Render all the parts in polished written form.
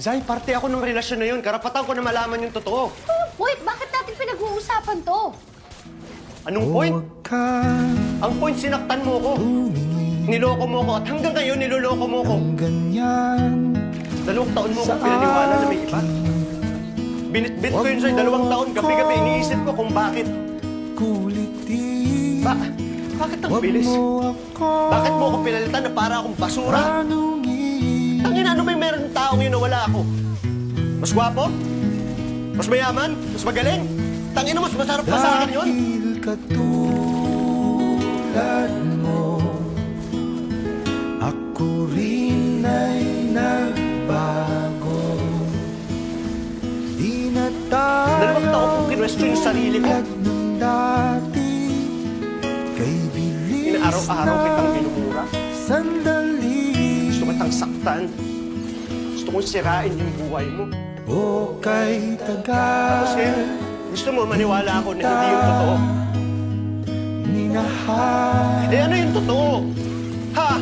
Zay, parte ako ng relasyon na yun. Karapatan ko na malaman yung totoo. Wait, bakit natin pinag-uusapan to? Anong point? Ang point, sinaktan mo ko. Niloko mo ko at hanggang ngayon niloloko mo ko. 2 taon mo ko pinaniwala na may iba. Binitbit ko yun sa'yo 2 taon. Gabi-gabi iniisip ko kung bakit. Bakit ang bilis? Bakit mo ako pinalitan na para akong basura? Tangina, ano ba yung meron ng taong yun na wala ako? Mas gwapo? Mas mayaman? Mas magaling? Tangina, mas masarap pa sa akin yun? Katulad mo, ako rin ay nagbago. Di na tayo 2 taon kong kinwestiyon yung sarili ko. tulad nung dati. Kay bilis Inaaraw-araw kitang minumura. sandali. Gusto kitang saktan. Gusto kong sirain yung buhay mo. O kay tagal Kasi gusto mo maniwala ako na hindi yung totoo. minahal. Eh ano yung totoo? Ha?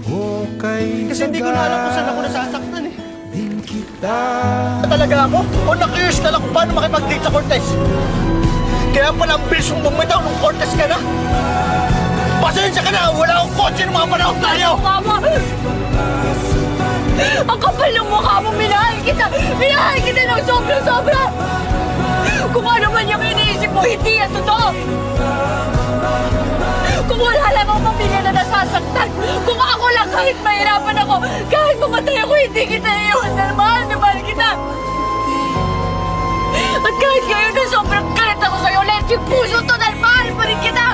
O kay Kasi hindi ko na alam kung saan ako nasasaktan eh. din kita. Talaga ako? O nakiyos ka lang kung paano makipag-date sa Cortez? Kaya pala ang bilis mong bumitaw nung Cortez ka na? Pasensya ka na! Wala akong kotse ng mga panahon tayo! Mama! Ang kapal ng mukha mo! Minahal kita! Minahal kita ng sobra-sobra! Kung ano man yung iniisip mo, hindi yan totoo! Kung wala lang akong pamilya na nasasaktan, kung ako lang kahit mahirapan ako, kahit mamatay ako, hindi kita iiwanan. Mahal na mahal kita! At kahit ngayon na sobrang galit ako sa'yo, let yung puso to, dahil mahal pa rin kita!